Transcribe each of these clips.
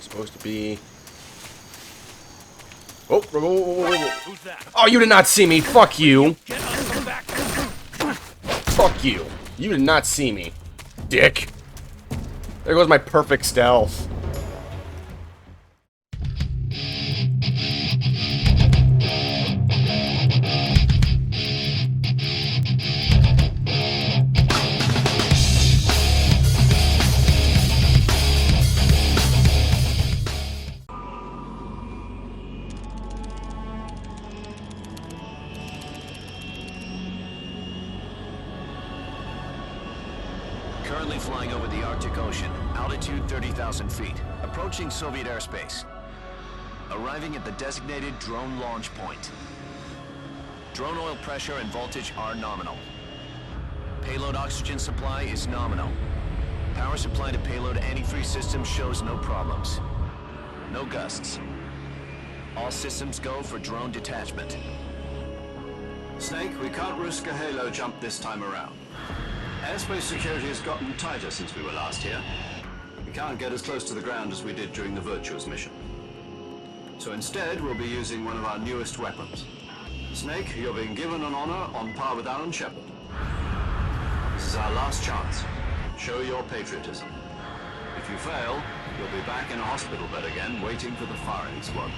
supposed to be... Oh, whoa, whoa, whoa, whoa, whoa. Who's that? Oh, you did not see me. Fuck you. Get on from back. Fuck you. You did not see me, dick. There goes my perfect stealth. Currently flying over the Arctic Ocean, altitude 30,000 feet, approaching Soviet airspace. Arriving at the designated drone launch point. Drone oil pressure and voltage are nominal. Payload oxygen supply is nominal. Power supply to payload antifreeze system shows no problems. No gusts. All systems go for drone detachment. Snake, we can't risk a halo jump this time around. Airspace security has gotten tighter since we were last here. We can't get as close to the ground as we did during the Virtuous mission. So instead, we'll be using one of our newest weapons. Snake, you're being given an honor on par with Alan Shepard. This is our last chance. Show your patriotism. If you fail, you'll be back in a hospital bed again, waiting for the firing squad.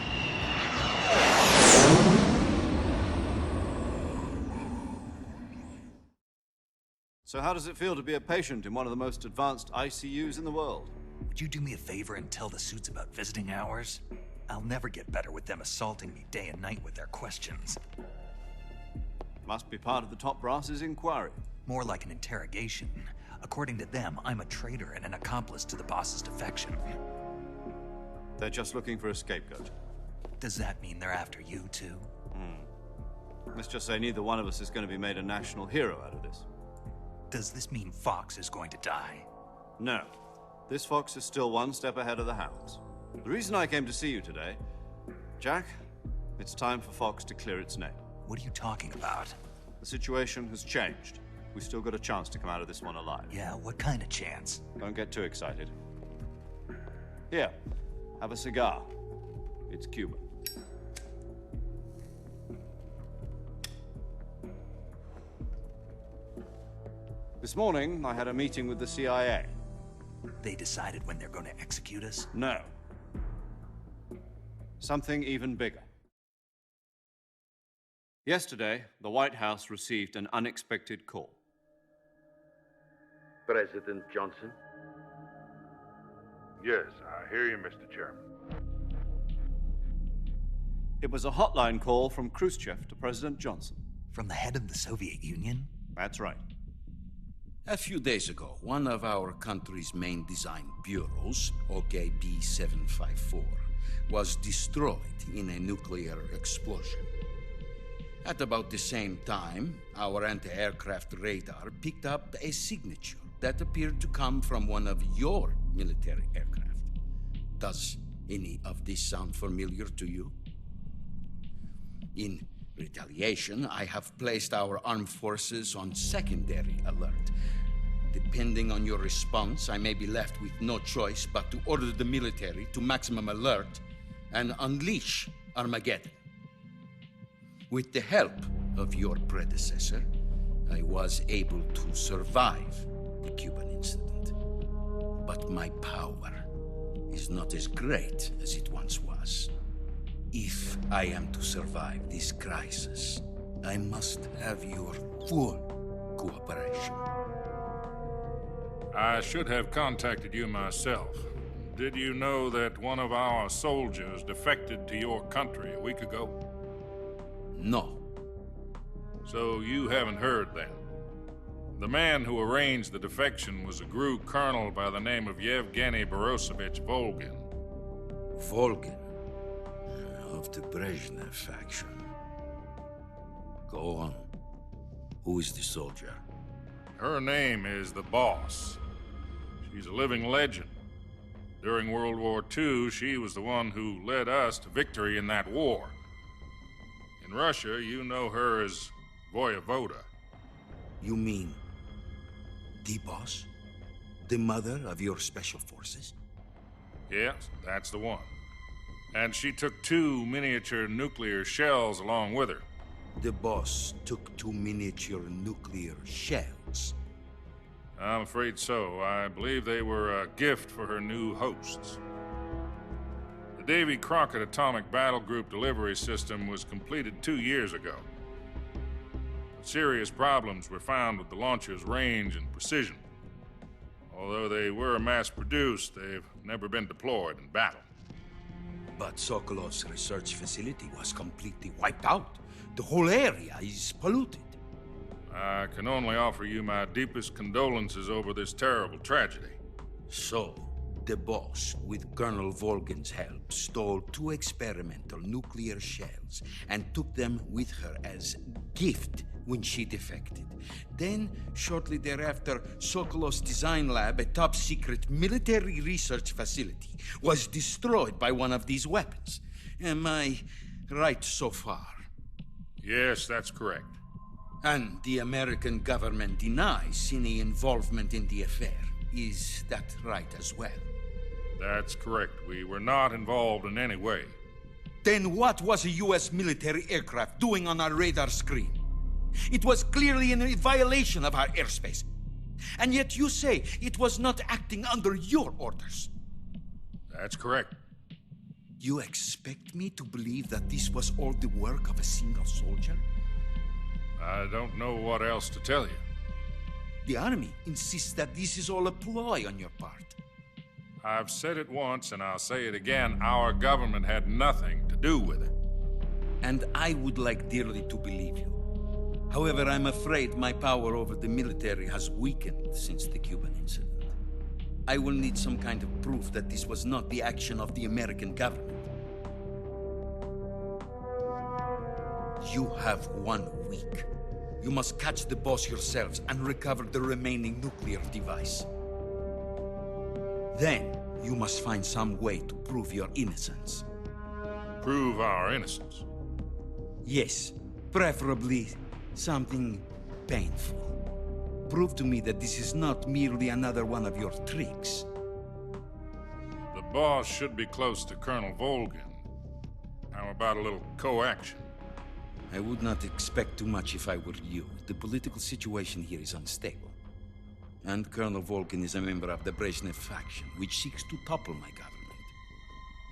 So how does it feel to be a patient in one of the most advanced ICUs in the world? Would you do me a favor and tell the suits about visiting hours? I'll never get better with them assaulting me day and night with their questions. Must be part of the top brass's inquiry. More like an interrogation. According to them, I'm a traitor and an accomplice to the boss's defection. They're just looking for a scapegoat. Does that mean they're after you too? Let's just say neither one of us is going to be made a national hero out of this. Does this mean Fox is going to die? No. This fox is still one step ahead of the hounds. The reason I came to see you today, Jack, it's time for Fox to clear its name. What are you talking about? The situation has changed. We've still got a chance to come out of this one alive. Yeah, what kind of chance? Don't get too excited. Here, have a cigar. It's Cuban. This morning, I had a meeting with the CIA. They decided when they're going to execute us? No. Something even bigger. Yesterday, the White House received an unexpected call. President Johnson? Yes, I hear you, Mr. Chairman. It was a hotline call from Khrushchev to President Johnson. From the head of the Soviet Union? That's right. A few days ago, one of our country's main design bureaus, OKB 754, was destroyed in a nuclear explosion. At about the same time, our anti-aircraft radar picked up a signature that appeared to come from one of your military aircraft. Does any of this sound familiar to you? In retaliation, I have placed our armed forces on secondary alert. Depending on your response, I may be left with no choice but to order the military to maximum alert and unleash Armageddon. With the help of your predecessor, I was able to survive the Cuban incident. But my power is not as great as it once was. If I am to survive this crisis, I must have your full cooperation. I should have contacted you myself. Did you know that one of our soldiers defected to your country a week ago? No. So you haven't heard then. The man who arranged the defection was a GRU colonel by the name of Yevgeny Borisovich Volgin. Volgin, of the Brezhnev faction. Go on. Who is the soldier? Her name is the Boss. She's a living legend. During World War II, she was the one who led us to victory in that war. In Russia, you know her as Voyevoda. You mean the boss? The mother of your special forces? Yes, that's the one. And she took 2 miniature nuclear shells along with her. The boss took 2 miniature nuclear shells. I'm afraid so. I believe they were a gift for her new hosts. The Davy Crockett Atomic Battle Group delivery system was completed 2 years ago. But serious problems were found with the launcher's range and precision. Although they were mass-produced, they've never been deployed in battle. But Sokolov's research facility was completely wiped out. The whole area is polluted. I can only offer you my deepest condolences over this terrible tragedy. So, the boss, with Colonel Volgin's help, stole 2 experimental nuclear shells and took them with her as gift when she defected. Then, shortly thereafter, Sokolov's design lab, a top-secret military research facility, was destroyed by one of these weapons. Am I right so far? Yes, that's correct. And the American government denies any involvement in the affair. Is that right as well? That's correct. We were not involved in any way. Then what was a U.S. military aircraft doing on our radar screen? It was clearly in violation of our airspace. And yet you say it was not acting under your orders. That's correct. You expect me to believe that this was all the work of a single soldier? I don't know what else to tell you. The army insists that this is all a ploy on your part. I've said it once and I'll say it again. Our government had nothing to do with it. And I would like dearly to believe you. However, I'm afraid my power over the military has weakened since the Cuban incident. I will need some kind of proof that this was not the action of the American government. You have 1 week. You must catch the boss yourselves and recover the remaining nuclear device. Then, you must find some way to prove your innocence. Prove our innocence. Yes, preferably something painful. Prove to me that this is not merely another one of your tricks. The boss should be close to Colonel Volgin. How about a little co-action? I would not expect too much if I were you. The political situation here is unstable. And Colonel Volgin is a member of the Brezhnev faction, which seeks to topple my government.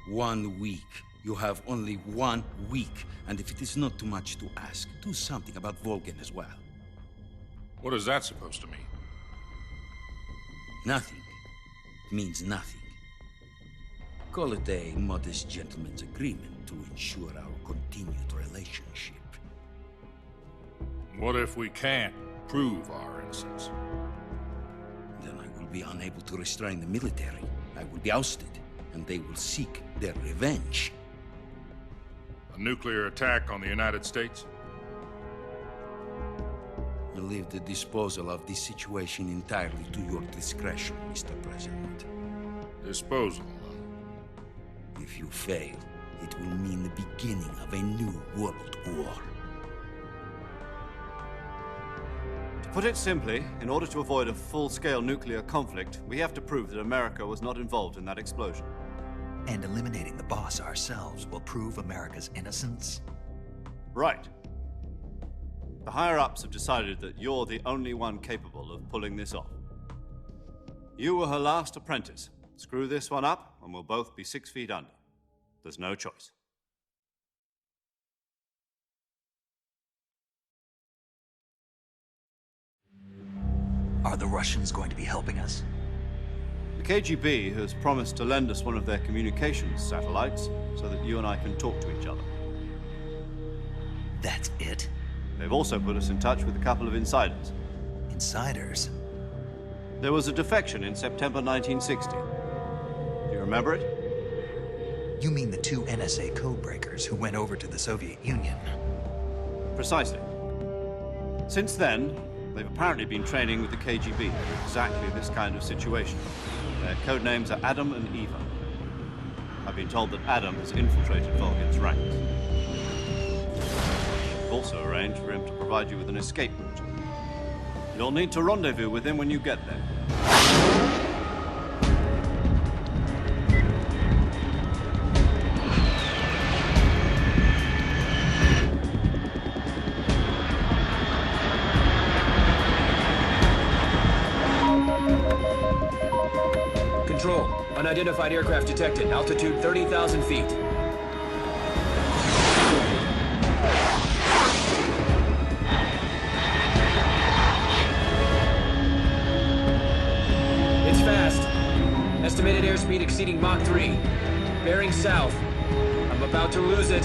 1 week. You have only 1 week, and if it is not too much to ask, do something about Volgin as well. What is that supposed to mean? Nothing. It means nothing. Call it a modest gentleman's agreement to ensure our continued relationship. What if we can't prove our innocence? Then I will be unable to restrain the military. I will be ousted, and they will seek their revenge. A nuclear attack on the United States? I leave the disposal of this situation entirely to your discretion, Mr. President. Disposal. If you fail, it will mean the beginning of a new world war. To put it simply, in order to avoid a full-scale nuclear conflict, we have to prove that America was not involved in that explosion. And eliminating the boss ourselves will prove America's innocence? Right. The higher-ups have decided that you're the only one capable of pulling this off. You were her last apprentice. Screw this one up, and we'll both be 6 feet under. There's no choice. Are the Russians going to be helping us? The KGB has promised to lend us one of their communications satellites so that you and I can talk to each other. That's it? They've also put us in touch with a couple of insiders. Insiders? There was a defection in September 1960. Do you remember it? You mean the 2 NSA codebreakers who went over to the Soviet Union? Precisely. Since then, they've apparently been training with the KGB for exactly this kind of situation. Their code names are Adam and Eva. I've been told that Adam has infiltrated Volgin's ranks. We've also arranged for him to provide you with an escape route. You'll need to rendezvous with him when you get there. Control, unidentified aircraft detected. Altitude 30,000 feet. It's fast. Estimated airspeed exceeding Mach 3. Bearing south. I'm about to lose it.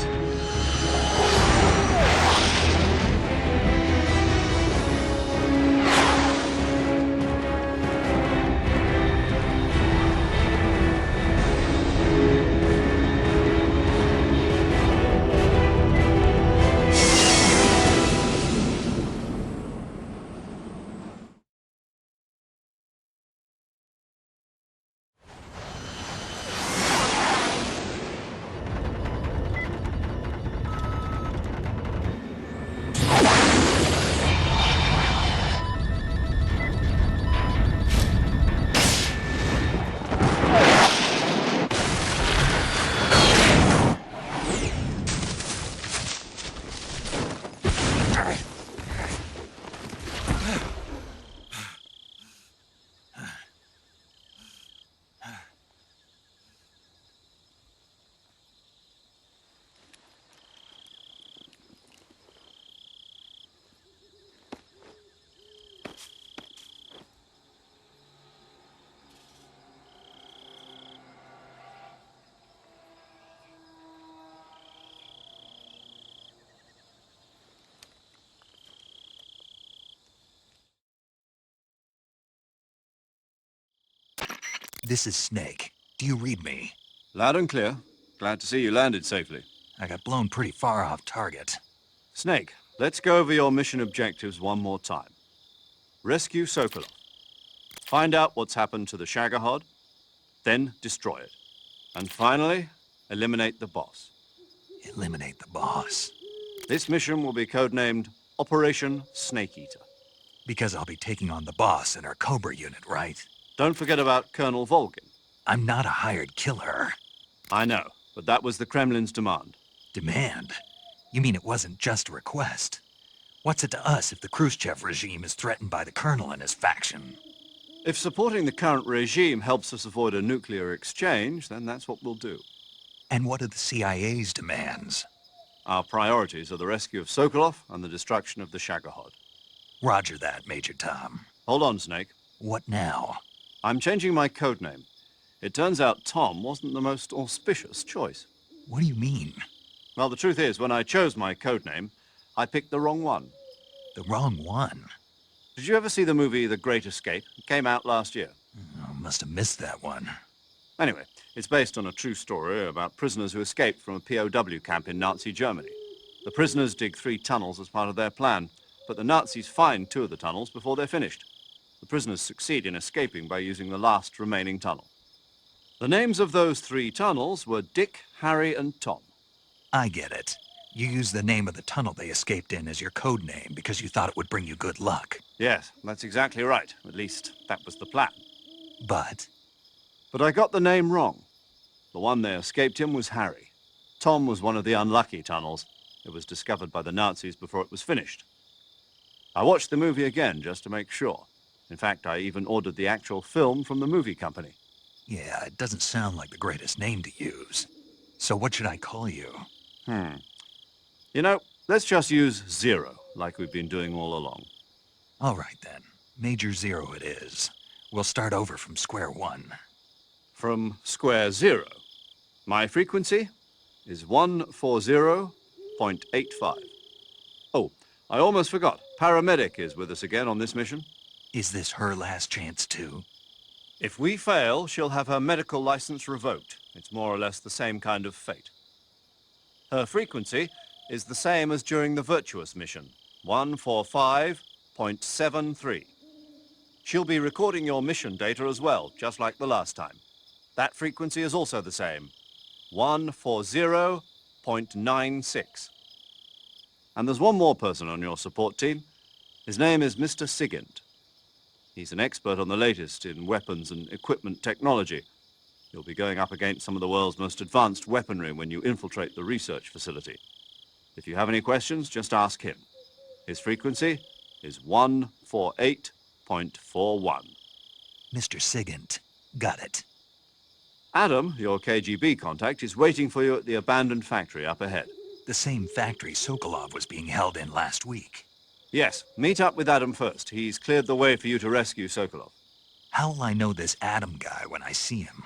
This is Snake. Do you read me? Loud and clear. Glad to see you landed safely. I got blown pretty far off target. Snake, let's go over your mission objectives one more time. Rescue Sokolov. Find out what's happened to the Shagohod, then destroy it. And finally, eliminate the boss. Eliminate the boss. This mission will be codenamed Operation Snake Eater. Because I'll be taking on the boss in our Cobra unit, right? Don't forget about Colonel Volgin. I'm not a hired killer. I know, but that was the Kremlin's demand. Demand? You mean it wasn't just a request? What's it to us if the Khrushchev regime is threatened by the Colonel and his faction? If supporting the current regime helps us avoid a nuclear exchange, then that's what we'll do. And what are the CIA's demands? Our priorities are the rescue of Sokolov and the destruction of the Shagohod. Roger that, Major Tom. Hold on, Snake. What now? I'm changing my codename. It turns out Tom wasn't the most auspicious choice. What do you mean? Well, the truth is, when I chose my codename, I picked the wrong one. The wrong one? Did you ever see the movie The Great Escape? It came out last year. Oh, must have missed that one. Anyway, it's based on a true story about prisoners who escaped from a POW camp in Nazi Germany. The prisoners dig 3 tunnels as part of their plan, but the Nazis find 2 of the tunnels before they're finished. The prisoners succeed in escaping by using the last remaining tunnel. The names of those 3 tunnels were Dick, Harry, and Tom. I get it. You used the name of the tunnel they escaped in as your code name because you thought it would bring you good luck. Yes, that's exactly right. At least, that was the plan. But But I got the name wrong. The one they escaped in was Harry. Tom was one of the unlucky tunnels. It was discovered by the Nazis before it was finished. I watched the movie again just to make sure. In fact, I even ordered the actual film from the movie company. yeah, it doesn't sound like the greatest name to use. So what should I call you? You know, let's just use Zero, like we've been doing all along. All right then. Major Zero it is. We'll start over from square one. From square 0. My frequency is 140.85. Oh, I almost forgot. Paramedic is with us again on this mission. Is this her last chance too? If we fail, she'll have her medical license revoked. It's more or less the same kind of fate. Her frequency is the same as during the Virtuous mission, 145.73. She'll be recording your mission data as well, just like the last time. That frequency is also the same, 140.96. And there's one more person on your support team. His name is Mr. Sigint. He's an expert on the latest in weapons and equipment technology. You'll be going up against some of the world's most advanced weaponry when you infiltrate the research facility. If you have any questions, just ask him. His frequency is 148.41. Mr. Sigint. Got it. Adam, your KGB contact, is waiting for you at the abandoned factory up ahead. The same factory Sokolov was being held in last week. Yes, meet up with Adam first. He's cleared the way for you to rescue Sokolov. How'll I know this Adam guy when I see him?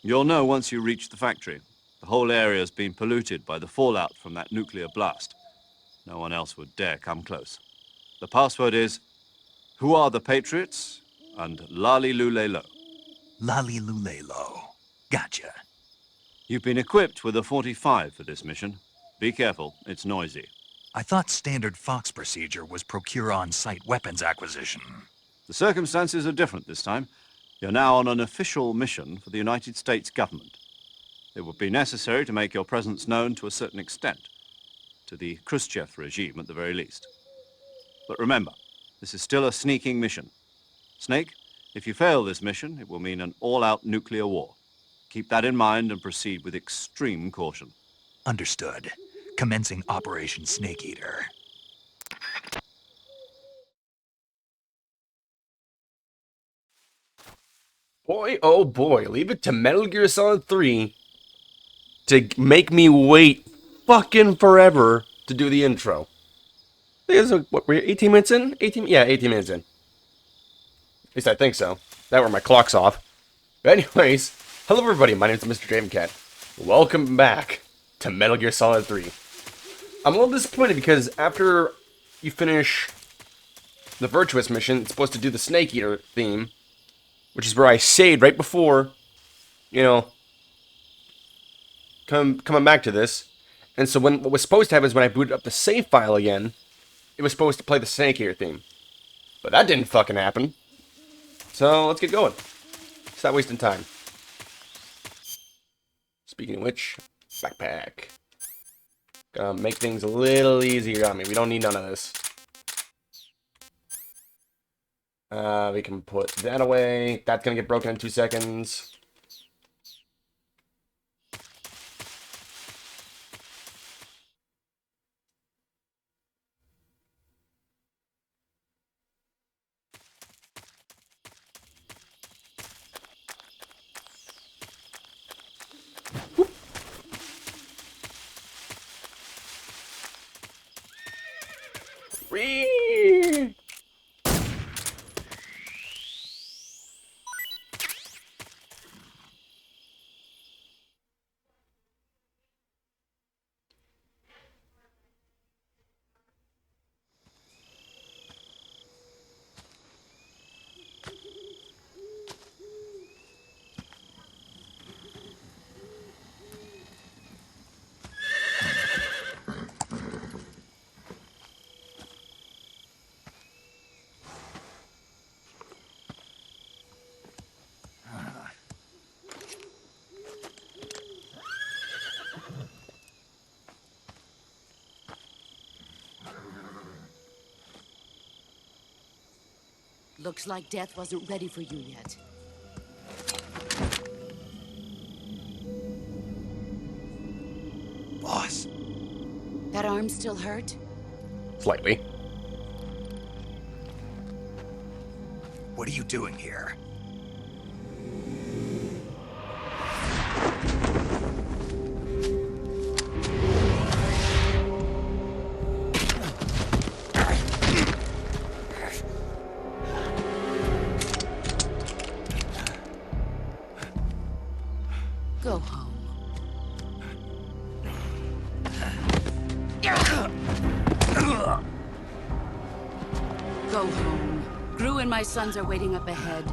You'll know once you reach the factory. The whole area's been polluted by the fallout from that nuclear blast. No one else would dare come close. The password is, "Who are the Patriots?" and "Lali Lule Lo." Lali Lule Lo. Gotcha. You've been equipped with a 45 for this mission. Be careful, it's noisy. I thought standard Fox procedure was procure on-site weapons acquisition. The circumstances are different this time. You're now on an official mission for the United States government. It would be necessary to make your presence known to a certain extent, to the Khrushchev regime at the very least. But remember, this is still a sneaking mission. Snake, if you fail this mission, it will mean an all-out nuclear war. Keep that in mind and proceed with extreme caution. Understood. Commencing Operation Snake Eater. Boy, oh boy, leave it to Metal Gear Solid 3 to make me wait fucking forever to do the intro. I think it's, what, we're 18 minutes in? 18 minutes in. At least I think so. That where my clock's off. But anyways, hello everybody, my name is MrDravenCat. Welcome back to Metal Gear Solid 3. I'm a little disappointed because after you finish the Virtuous mission, it's supposed to do the Snake Eater theme, which is where I saved right before, you know, coming back to this. And so what was supposed to happen is when I booted up the save file again, it was supposed to play the Snake Eater theme. But that didn't fucking happen. So let's get going. Stop wasting time. Speaking of which, backpack. Gonna make things a little easier on me. We don't need none of this. We can put that away. That's gonna get broken in 2 seconds. Whee! Looks like death wasn't ready for you yet. Boss. That arm still hurt? Slightly. What are you doing here? Go home. Go home. Gru and my sons are waiting up ahead.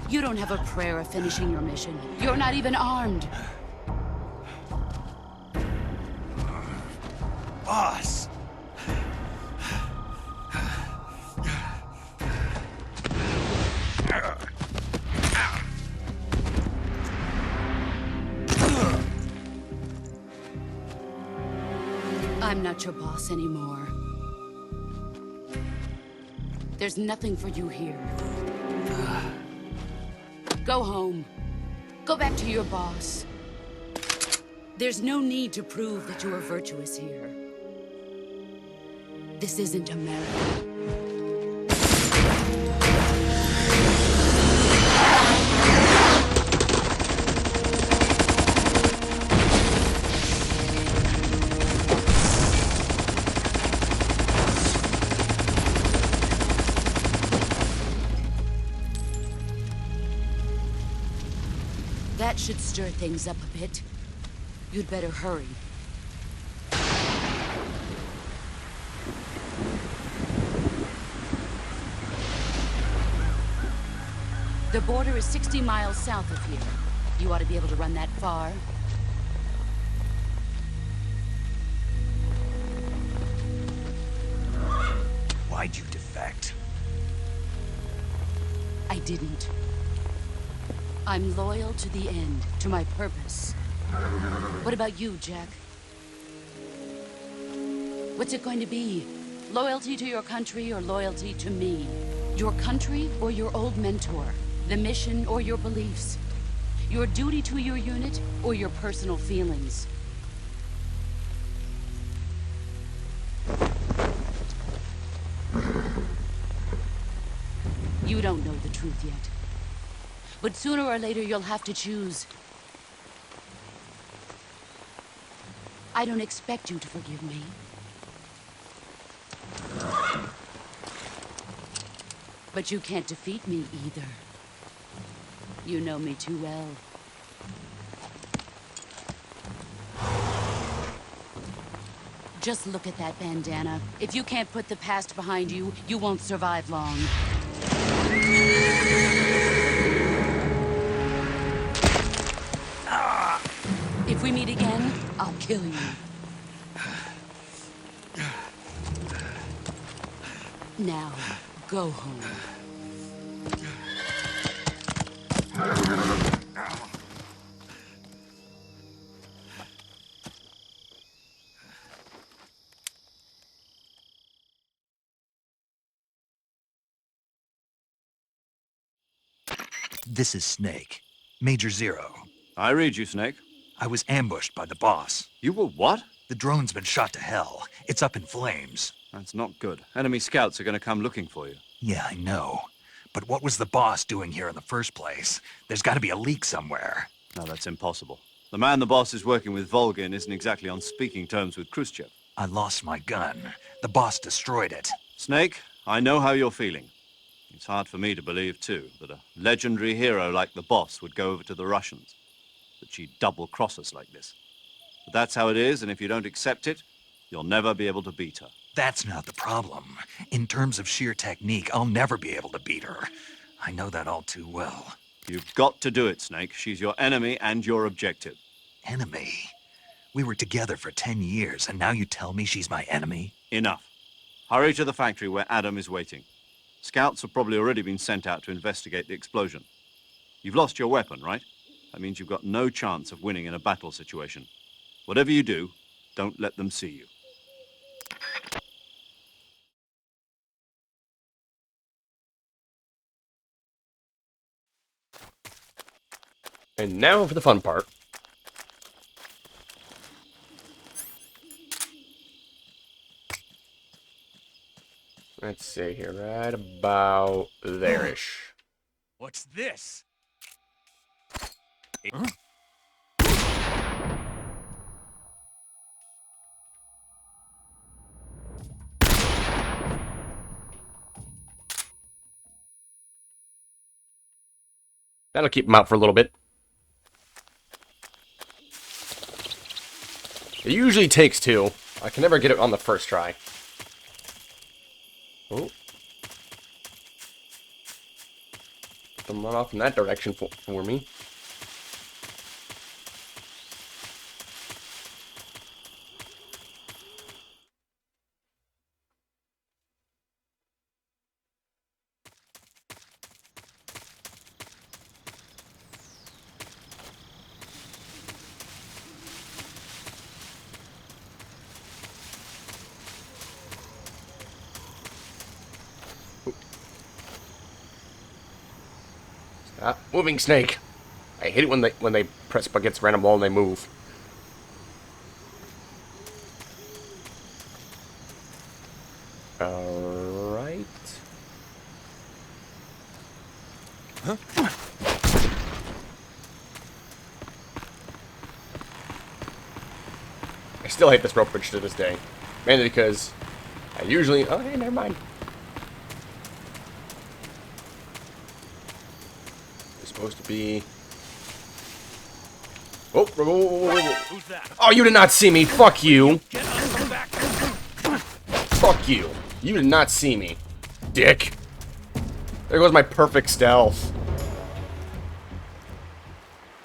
You don't have a prayer of finishing your mission. You're not even armed. Boss! I'm not your boss anymore. There's nothing for you here. Go home. Go back to your boss. There's no need to prove that you are virtuous here. This isn't America. That should stir things up a bit. You'd better hurry. The border is 60 miles south of here. You ought to be able to run that far. Why'd you defect? I didn't. I'm loyal to the end, to my purpose. What about you, Jack? What's it going to be? Loyalty to your country or loyalty to me? Your country or your old mentor? The mission or your beliefs? Your duty to your unit or your personal feelings? You don't know the truth yet. But sooner or later you'll have to choose. I don't expect you to forgive me. But you can't defeat me either. You know me too well. Just look at that bandana. If you can't put the past behind you, you won't survive long. If we meet again, I'll kill you. Now, go home. This is Snake. Major Zero. I read you, Snake. I was ambushed by the boss. You were what? The drone's been shot to hell. It's up in flames. That's not good. Enemy scouts are going to come looking for you. Yeah, I know. But what was the boss doing here in the first place? There's got to be a leak somewhere. No, that's impossible. The man the boss is working with, Volgin, isn't exactly on speaking terms with Khrushchev. I lost my gun. The boss destroyed it. Snake, I know how you're feeling. It's hard for me to believe, too, that a legendary hero like the boss would go over to the Russians. That she'd double-cross us like this. But that's how it is, and if you don't accept it, you'll never be able to beat her. That's not the problem. In terms of sheer technique, I'll never be able to beat her. I know that all too well. You've got to do it, Snake. She's your enemy and your objective. Enemy? We were together for 10 years, and now you tell me she's my enemy? Enough. Hurry to the factory where Adam is waiting. Scouts have probably already been sent out to investigate the explosion. You've lost your weapon, right? That means you've got no chance of winning in a battle situation. Whatever you do, don't let them see you. And now for the fun part. Let's see here, right about there-ish. What's this? That'll keep them out for a little bit. It usually takes two. I can never get it on the first try. Oh. Let them run off in that direction for me. Stop moving, Snake. I hate it when they press against random wall and they move. Alright. Huh? I still hate this rope bridge to this day. Mainly because I usually... Oh, hey, never mind. It's supposed to be Oh, whoa, whoa, whoa, whoa. Oh, you did not see me. Fuck you. Fuck you. You did not see me, dick. There goes my perfect stealth.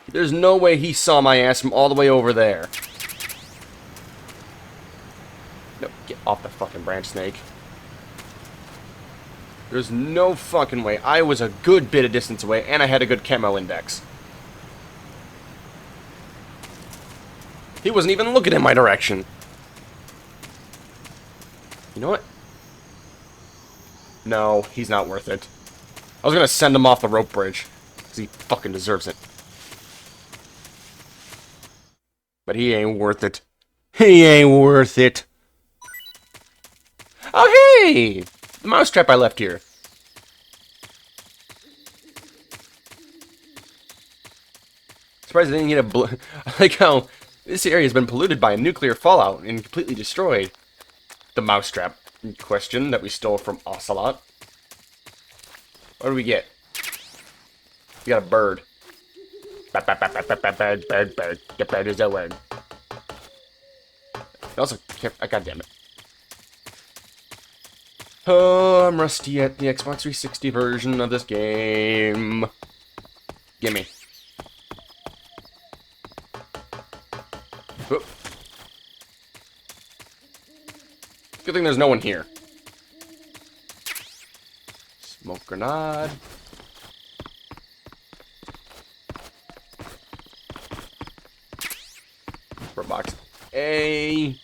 There's no way he saw my ass from all the way over there. No, get off the fucking branch, snake. There's no fucking way. I was a good bit of distance away, and I had a good camo index. He wasn't even looking in my direction. You know what? No, he's not worth it. I was gonna send him off the rope bridge, because he fucking deserves it. But he ain't worth it. He ain't worth it. Oh, hey! The mousetrap I left here. Surprised I didn't get a I like how this area has been polluted by a nuclear fallout and completely destroyed. The mousetrap in question that we stole from Ocelot. What do we get? We got a bird. Bird. The bird is a word. I also can't. God damn it. Oh, I'm rusty at the Xbox 360 version of this game. Gimme. Oop. Good thing there's no one here. Smoke grenade. For box A.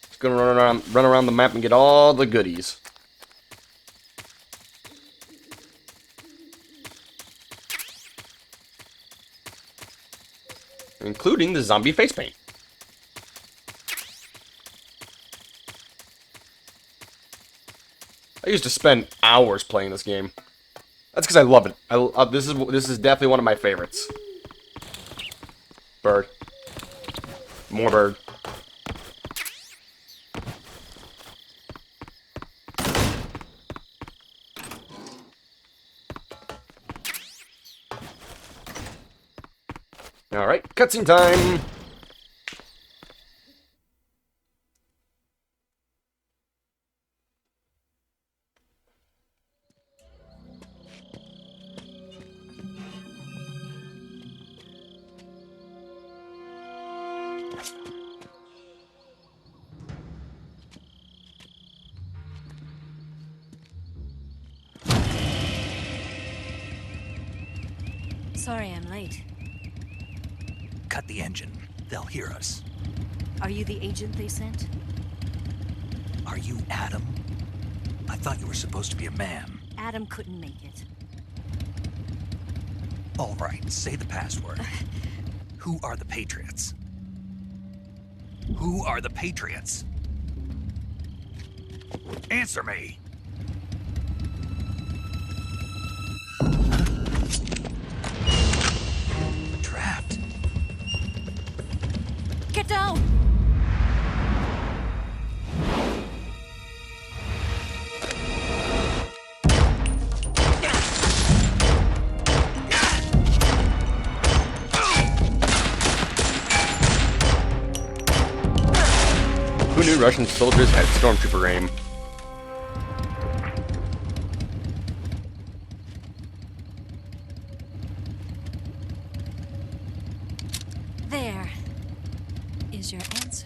Just gonna run around the map and get all the goodies. Including the zombie face paint. I used to spend hours playing this game. That's because I love it. This is definitely one of my favorites. Bird. More bird. Alright, cutscene time! Sorry I'm late. Cut the engine. They'll hear us. Are you the agent they sent? Are you Adam? I thought you were supposed to be a man. Adam couldn't make it. All right, say the password. Who are the Patriots? Who are the Patriots? Answer me! Trapped. Get down! Who knew Russian soldiers had stormtrooper aim? There is your answer.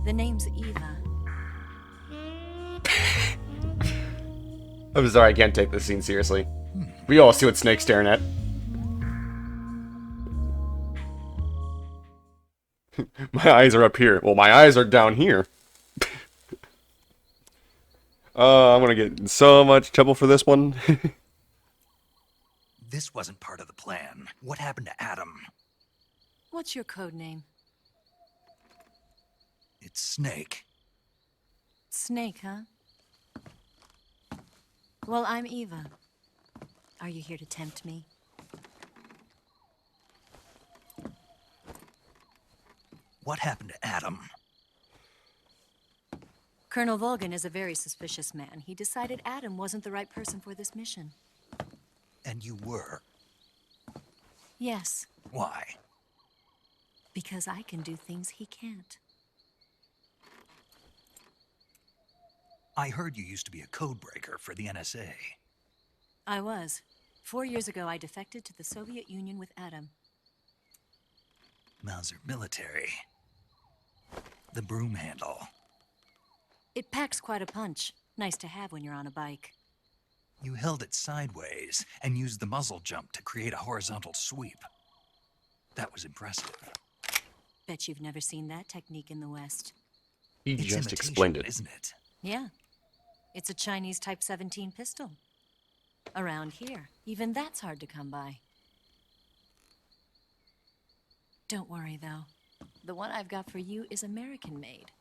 The name's Eva. I'm sorry, I can't take this scene seriously. We all see what Snake's staring at. My eyes are up here. Well, my eyes are down here. I'm gonna get in so much trouble for this one. This wasn't part of the plan. What happened to Adam? What's your code name? It's Snake. Snake, huh? Well, I'm Eva. Are you here to tempt me? What happened to Adam? Colonel Volgin is a very suspicious man. He decided Adam wasn't the right person for this mission. And you were. Yes, Why? because I can do things he can't. I heard you used to be a codebreaker for the NSA. I was. 4 years ago, I defected to the Soviet Union with Adam. Mauser military. The broom handle. It packs quite a punch. Nice to have when you're on a bike. You held it sideways and used the muzzle jump to create a horizontal sweep. That was impressive. Bet you've never seen that technique in the West. He It's just imitation, explained it. isn't it? Yeah. It's a Chinese Type 17 pistol. Around here, even that's hard to come by. Don't worry, though. The one I've got for you is American-made.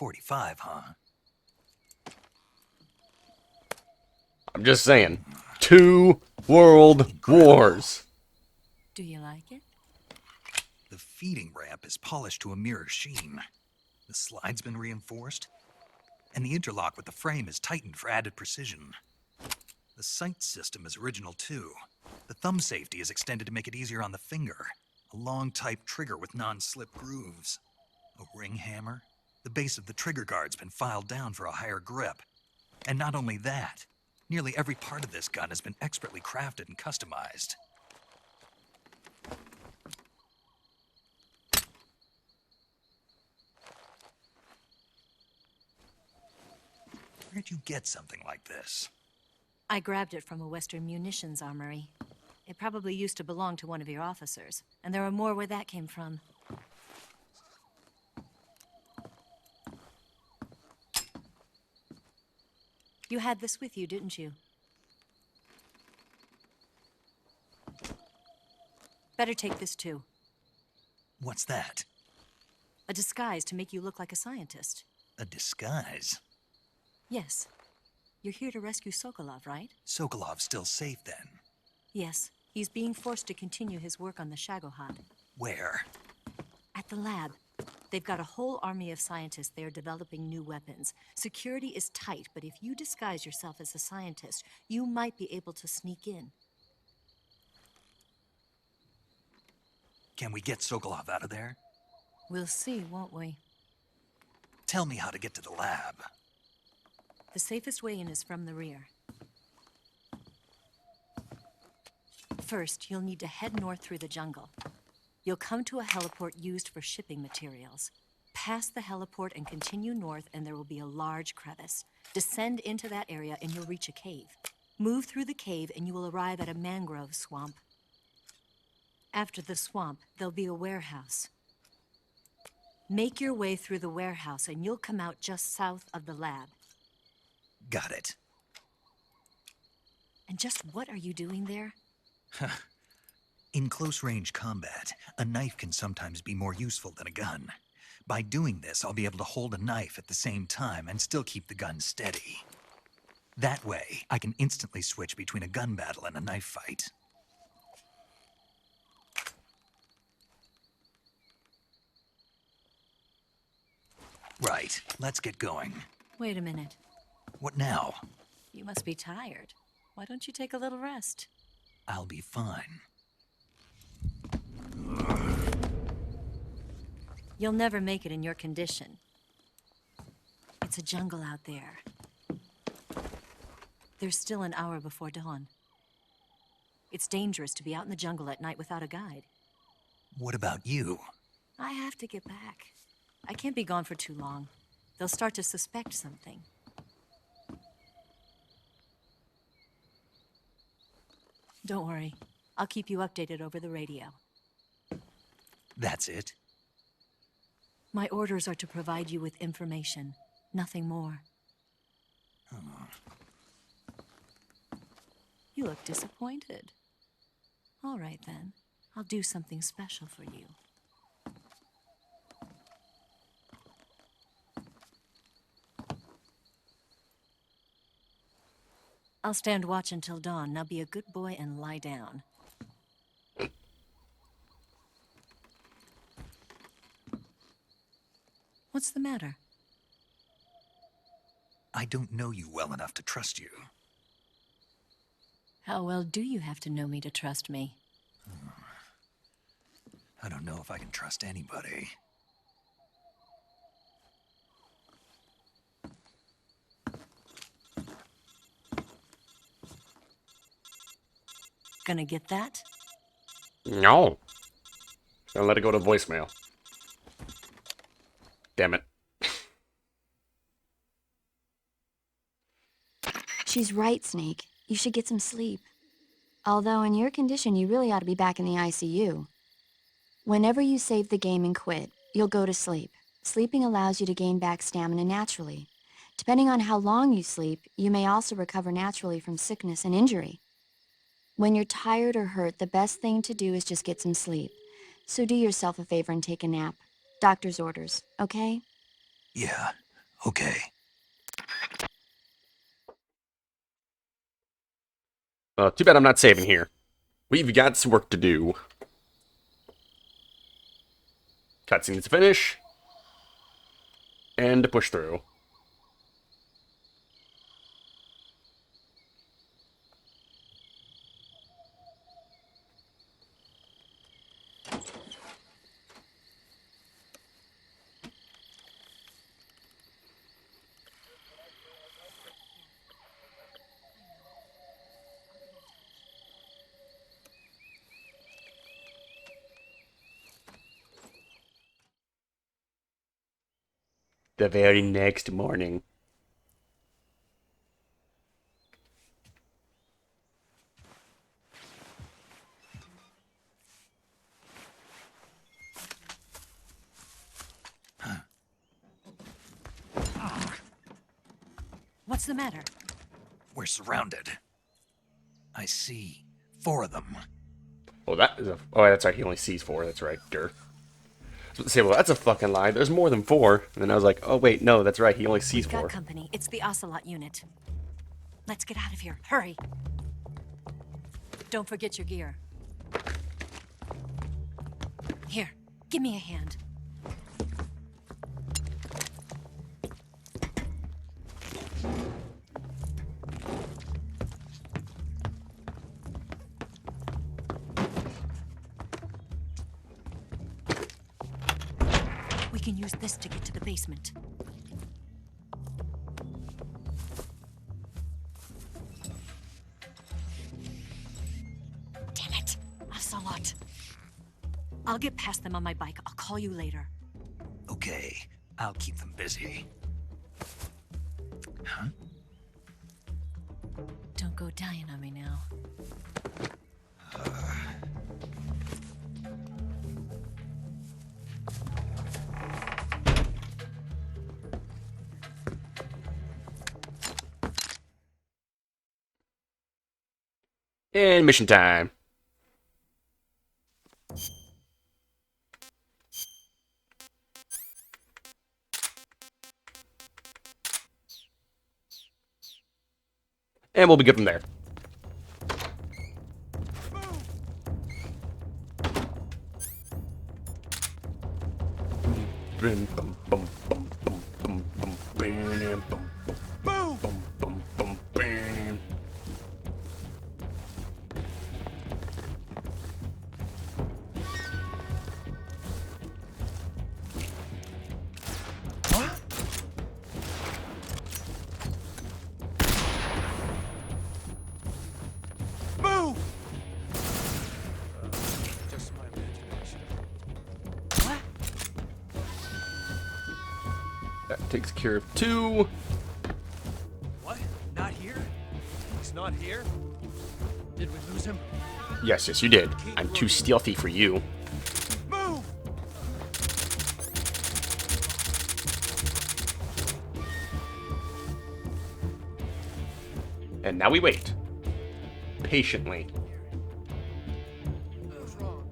.45, huh? I'm just saying. 2 world wars. Do you like it? The feeding ramp is polished to a mirror sheen. The slide's been reinforced, and the interlock with the frame is tightened for added precision. The sight system is original too. The thumb safety is extended to make it easier on the finger. A long type trigger with non-slip grooves. A ring hammer. The base of the trigger guard's been filed down for a higher grip. And not only that, nearly every part of this gun has been expertly crafted and customized. Where'd you get something like this? I grabbed it from a Western munitions armory. It probably used to belong to one of your officers, and there are more where that came from. You had this with you, didn't you? Better take this too. What's that? A disguise to make you look like a scientist. A disguise? Yes. You're here to rescue Sokolov, right? Sokolov's still safe then? Yes. He's being forced to continue his work on the Shagohod. Where? At the lab. They've got a whole army of scientists there developing new weapons. Security is tight, but if you disguise yourself as a scientist, you might be able to sneak in. Can we get Sokolov out of there? We'll see, won't we? Tell me how to get to the lab. The safest way in is from the rear. First, you'll need to head north through the jungle. You'll come to a heliport used for shipping materials. Pass the heliport and continue north, and there will be a large crevice. Descend into that area, and you'll reach a cave. Move through the cave, and you will arrive at a mangrove swamp. After the swamp, there'll be a warehouse. Make your way through the warehouse, and you'll come out just south of the lab. Got it. And just what are you doing there? In close-range combat, a knife can sometimes be more useful than a gun. By doing this, I'll be able to hold a knife at the same time and still keep the gun steady. That way, I can instantly switch between a gun battle and a knife fight. Right, let's get going. Wait a minute. What now? You must be tired. Why don't you take a little rest? I'll be fine. You'll never make it in your condition. It's a jungle out there. There's still an hour before dawn. It's dangerous to be out in the jungle at night without a guide. What about you? I have to get back. I can't be gone for too long. They'll start to suspect something. Don't worry. I'll keep you updated over the radio. That's it? My orders are to provide you with information, nothing more. You look disappointed. All right, then. I'll do something special for you. I'll stand watch until dawn. Now be a good boy and lie down. What's the matter? I don't know you well enough to trust you. How well do you have to know me to trust me? I don't know if I can trust anybody. Gonna get that? No. Gonna let it go to voicemail. Damn it. She's right, Snake. You should get some sleep. Although in your condition, you really ought to be back in the ICU. Whenever you save the game and quit, you'll go to sleep. Sleeping allows you to gain back stamina naturally. Depending on how long you sleep, you may also recover naturally from sickness and injury. When you're tired or hurt, the best thing to do is just get some sleep. So do yourself a favor and take a nap. Doctor's orders, okay? Yeah, okay. Too bad I'm not saving here. We've got some work to do. Cutscenes to finish. And to push through. The very next morning. What's the matter? We're surrounded. I see 4 of them. Oh, that is a... Oh, that's right. He only sees 4. That's right. Grr. I was about to say, well, that's a fucking lie. There's more than 4. And then I was like, oh, wait, no, that's right. He only sees We've 4. got company. It's the Ocelot unit. Let's get out of here. Hurry. Don't forget your gear. Here, give me a hand. We can use this to get to the basement. Damn it! Ocelot. I'll get past them on my bike. I'll call you later. Okay, I'll keep them busy. Huh? Don't go dying on me now. And mission time. And we'll be good from there. That takes care of 2. What? Not here? He's not here? Did we lose him? Yes, you did. I'm too stealthy for you. Move! And now we wait. Patiently. What's wrong?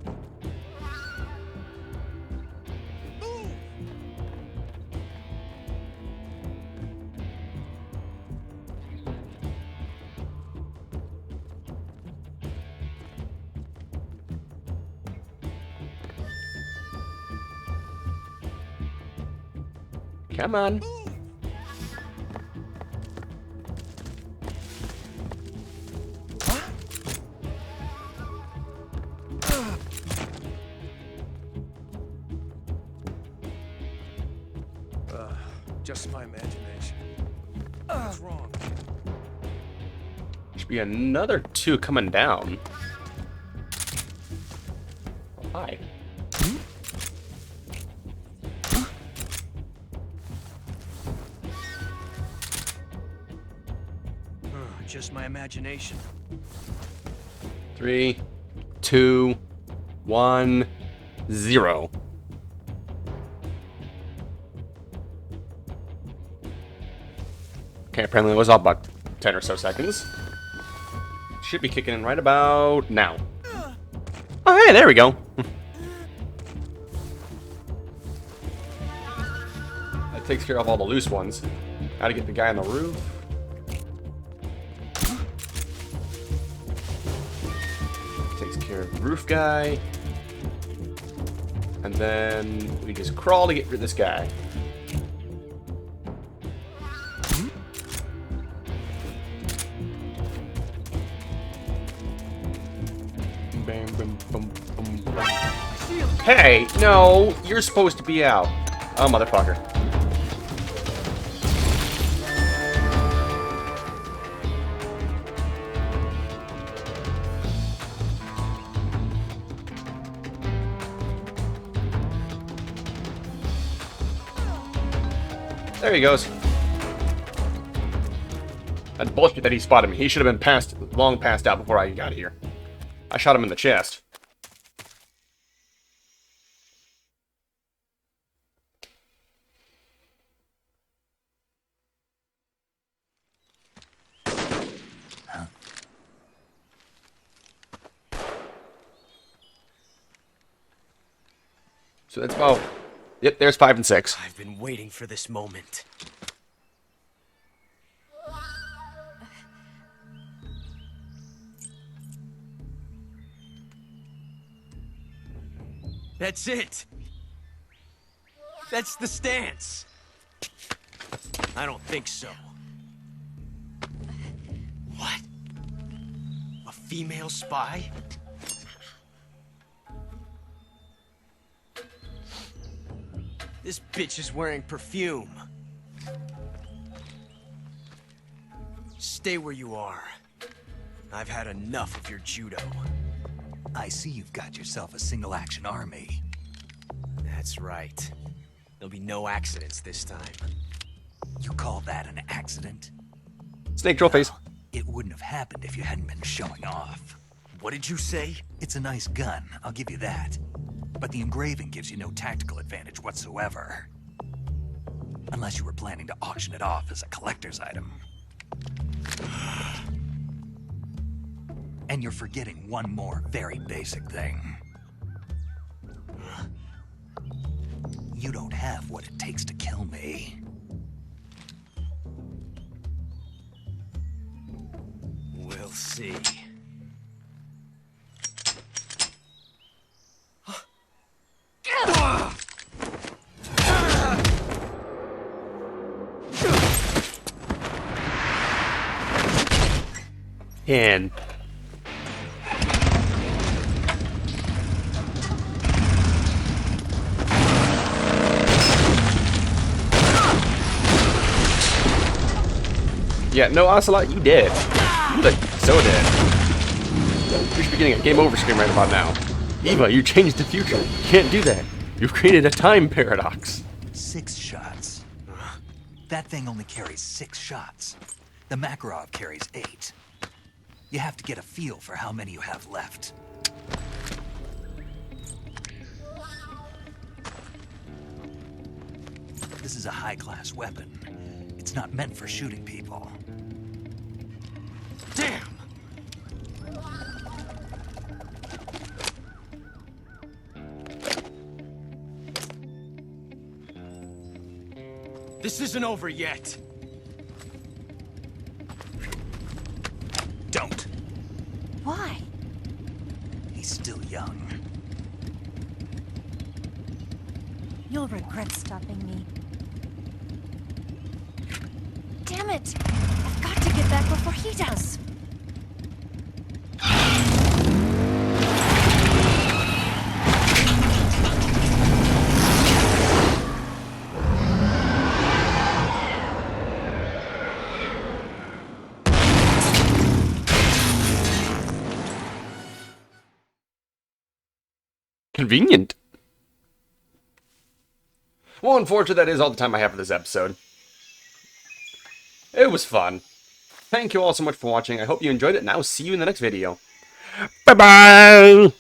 Come on. Just my imagination. What's wrong? Should be another 2 coming down. Oh, hi. Just my imagination. 3, 2, 1, 0. Okay, apparently it was all about 10 or so seconds. Should be kicking in right about now. Oh, hey, there we go. That takes care of all the loose ones. Gotta get the guy on the roof. Takes care of the roof guy. And then we just crawl to get rid of this guy. Bam, bam, bum, bum, bum. Hey, no, you're supposed to be out. Oh, motherfucker. There he goes. That's bullshit that he spotted me. He should have been long passed out before I got here. I shot him in the chest. So that's about... Yep, there's 5 and 6. I've been waiting for this moment. That's it. That's the stance. I don't think so. What? A female spy? This bitch is wearing perfume. Stay where you are. I've had enough of your judo. I see you've got yourself a single-action army. That's right. There'll be no accidents this time. You call that an accident? Snake trophies. Well, it wouldn't have happened if you hadn't been showing off. What did you say? It's a nice gun, I'll give you that. But the engraving gives you no tactical advantage whatsoever. Unless you were planning to auction it off as a collector's item. And you're forgetting one more very basic thing. You don't have what it takes to kill me. We'll see. And yeah, no, Ocelot, you dead. You look so dead. You should be getting a game over screen right about now. Eva, you changed the future. You can't do that. You've created a time paradox. 6 shots. That thing only carries 6 shots. The Makarov carries 8. You have to get a feel for how many you have left. This is a high-class weapon. It's not meant for shooting people. This isn't over yet. Don't. Why? He's still young. You'll regret stopping me. Damn it! I've got to get back before he does. Convenient. Well, unfortunately, that is all the time I have for this episode. It was fun. Thank you all so much for watching. I hope you enjoyed it, and I'll see you in the next video. Bye-bye!